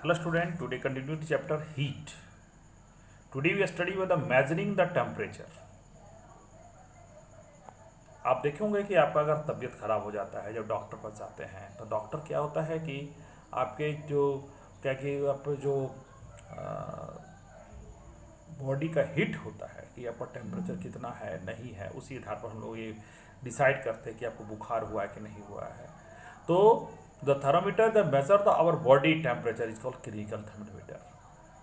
Hello student, today continue the chapter heat. Today we study with the measuring the temperature. आप देखे होंगे कि आपका अगर तबीयत खराब हो जाता है, जब डॉक्टर पास जाते हैं तो डॉक्टर क्या होता है कि आपके जो क्या कि आप जो बॉडी का हीट होता है कि आपका टेम्परेचर कितना है नहीं है, उसी आधार पर हम लोग ये डिसाइड करते हैं कि आपको बुखार हुआ है कि नहीं हुआ है। तो the thermometer the measure the our body temperature is called clinical thermometer.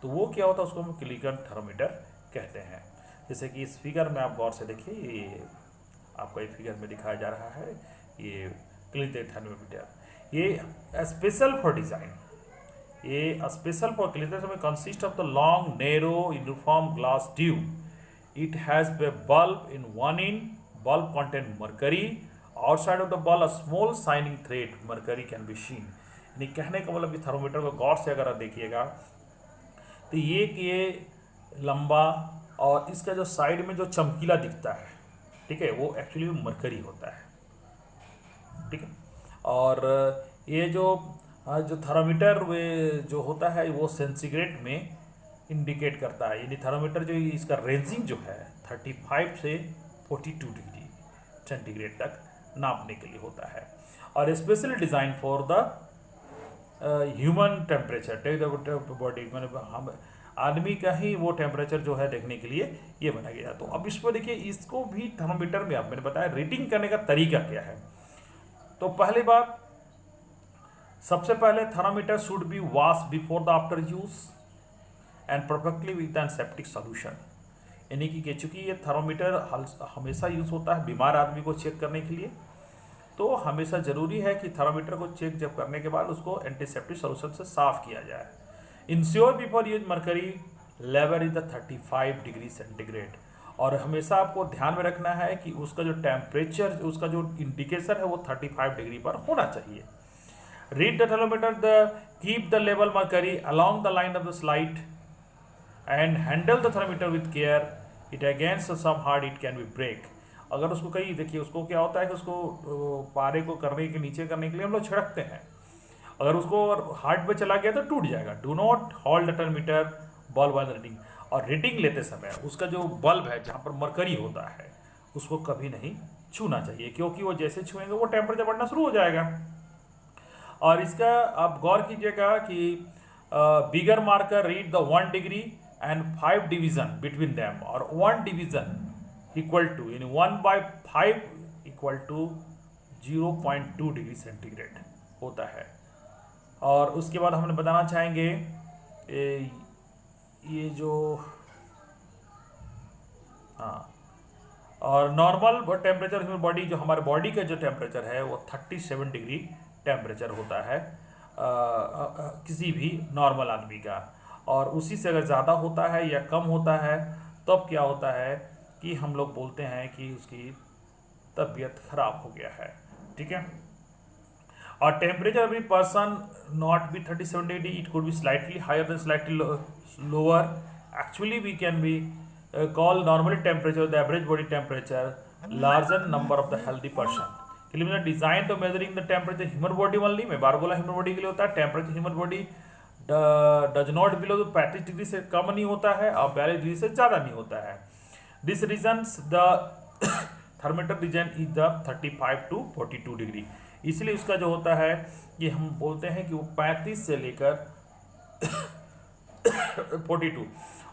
तो वो क्या होता है, उसको हम क्लिनिकल थर्मामीटर कहते हैं। जैसे कि इस फिगर में आप गौर से देखिए, ये आपको एक फिगर में दिखाया जा रहा है, ये क्लिनिकल थर्मामीटर। ये स्पेशल फॉर डिज़ाइन, ये स्पेशल फॉर क्लिनिकल में consist of the long narrow uniform glass tube. It has a bulb in one end. Bulb contain mercury. Outside of the bulb a small shining thread mercury can be seen. यानी कहने का मतलब कि thermometer को गौर से अगर आप देखिएगा तो ये लंबा और इसका जो साइड में जो चमकीला दिखता है, ठीक है, वो एक्चुअली मरकरी होता है, ठीक है। और ये जो थर्मामीटर वे जो होता है वो सेंटीग्रेड में इंडिकेट करता है। यानी थर्मामीटर जो इसका रेंजिंग जो है 35 से 42 डिग्री सेंटीग्रेड तक नापने के लिए होता है, और specially design for the human temperature body, मतलब हम आदमी का ही वो टेम्परेचर जो है देखने के लिए ये बनाया गया। तो अब इसको देखिए, इसको भी थर्मामीटर में आप मैंने बताया रीडिंग करने का तरीका क्या है। तो पहली बात, सबसे पहले thermometer should be wash before the after use and perfectly with an septic solution. यानी कि चूंकि ये थर्मामीटर हमेशा यूज़ होता है बीमार आदमी को चेक करने के लिए, तो हमेशा ज़रूरी है कि थर्मामीटर को चेक जब करने के बाद उसको एंटीसेप्टिक सोल्यूशन से साफ किया जाए। Ensure before use mercury level is the 35 degree centigrade. और हमेशा आपको ध्यान में रखना है कि उसका जो टेम्परेचर, उसका जो इंडिकेशन है वो 35 डिग्री पर होना चाहिए। Read the thermometer keep the level mercury along the line of the slide and handle the thermometer with care. It against some hard it can be break. अगर उसको कहीं देखिए, उसको क्या होता है कि उसको पारे को करने के नीचे करने के लिए हम लोग छिड़कते हैं, अगर उसको हार्ड पे चला गया तो टूट जाएगा। Do not hold the thermometer bulb while reading. और रीडिंग लेते समय उसका जो बल्ब है जहाँ पर मरकरी होता है उसको कभी नहीं छूना चाहिए, क्योंकि वो जैसे छुएंगे वो टेम्परेचर बढ़ना शुरू हो जाएगा। और इसका आप गौर कीजिएगा कि bigger marker read the 1 degree and 5 division between them, और 1 डिवीजन इक्वल टू यानी 1/5 इक्वल टू 0.2 डिग्री सेंटीग्रेड होता है। और उसके बाद हमने बताना चाहेंगे ये जो हाँ, और नॉर्मल टेम्परेचर ह्यूमन बॉडी, जो हमारे बॉडी का जो टेम्परेचर है वो 37 डिग्री टेम्परेचर होता है किसी भी नॉर्मल आदमी का। और उसी से अगर ज़्यादा होता है या कम होता है तब क्या होता है कि हम लोग बोलते हैं कि उसकी तबीयत खराब हो गया है, ठीक है। और टेम्परेचर अभी पर्सन नॉट बी 37 डिग्री, it could be slightly higher than slightly lower. Actually we can be call normally temperature the average body temperature larger number of the healthy person. Design तो measuring the temperature human body only, मैं बार बोला human body के लिए होता है। Temperature human body does not below, तो 35 degree से कम नहीं होता है और 42 डिग्री से ज़्यादा नहीं होता है। This reasons the thermometer design is the 35 to 42 degree. इसलिए उसका जो होता है कि हम बोलते हैं कि वो 35 से लेकर 42।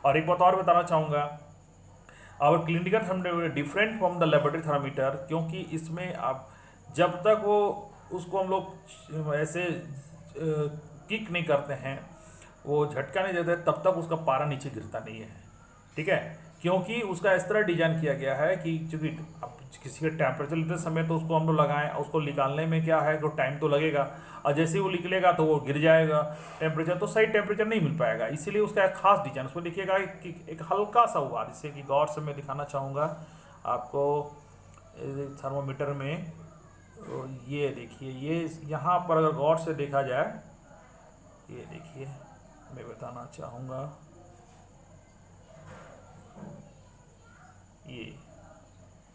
और एक बात और बताना चाहूँगा, और clinical thermometer different from the laboratory thermometer, क्योंकि इसमें आप जब तक वो उसको हम लोग ऐसे किक नहीं करते हैं, वो झटका नहीं देते, तब तक उसका पारा नीचे गिरता नहीं है, ठीक है। क्योंकि उसका इस तरह डिजाइन किया गया है कि चूंकि अब किसी का टेम्परेचर लेते समय तो उसको हम लोग लगाएं, उसको निकालने में क्या है, तो टाइम तो लगेगा, और जैसे ही वो निकलेगा तो वो गिर जाएगा टेम्परेचर, तो सही टेम्परेचर नहीं मिल पाएगा। इसीलिए उसका एक खास डिजाइन, उसको देखिएगा कि एक हल्का सा हुआ, जिससे कि गौर से मैं दिखाना चाहूँगा आपको थर्मोमीटर में। ये देखिए, ये यहाँ पर अगर गौर से देखा जाए, ये देखिए मैं बताना चाहूँगा,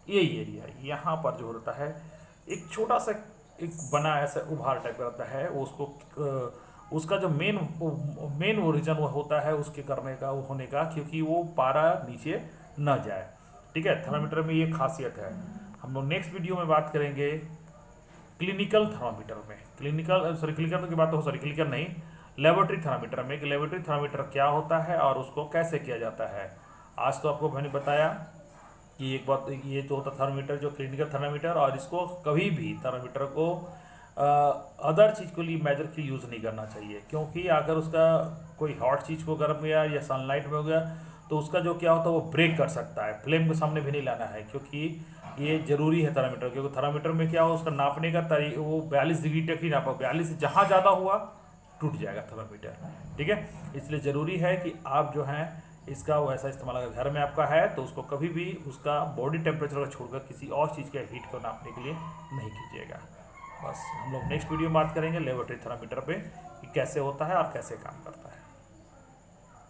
ये एरिया यहाँ पर जो होता है एक छोटा सा एक बना ऐसा उभार टाइप का रहता है, वो उसको उसका जो मेन वो रीज़न वो होता है उसके करने का वो होने का, क्योंकि वो पारा नीचे न जाए। ठीक है, थर्मामीटर में ये खासियत है। हम लोग नेक्स्ट वीडियो में बात करेंगे क्लिनिकल थर्मामीटर में, क्लिनिकल नहीं, लेबोरेटरी थर्मामीटर में कि लेबोरेटरी थर्मामीटर क्या होता है और उसको कैसे किया जाता है। आज तो आपको मैंने बताया कि एक बात ये तो होता थर्मामीटर जो क्लिनिकल थर्मामीटर, और इसको कभी भी थर्मामीटर को अदर चीज़ के लिए मेजर की यूज़ नहीं करना चाहिए, क्योंकि अगर उसका कोई हॉट चीज़ को गर्म गया या सनलाइट में हो गया तो उसका जो क्या होता है वो ब्रेक कर सकता है, फ्लेम के सामने भी नहीं लाना है, क्योंकि ये जरूरी है थर्मामीटर, क्योंकि थर्मामीटर में क्या हो उसका नापने का वो 42 डिग्री तक ही नापा, 42 से जहाँ ज़्यादा हुआ टूट जाएगा थर्मामीटर। ठीक है, इसलिए ज़रूरी है कि आप जो हैं इसका वैसा इस्तेमाल, अगर घर में आपका है तो उसको कभी भी उसका बॉडी टेम्परेचर को छोड़कर किसी और चीज़ के हीट को नापने के लिए नहीं कीजिएगा। बस हम लोग नेक्स्ट वीडियो में बात करेंगे लेबोरेटरी थर्मामीटर पे कि कैसे होता है और कैसे काम करता है।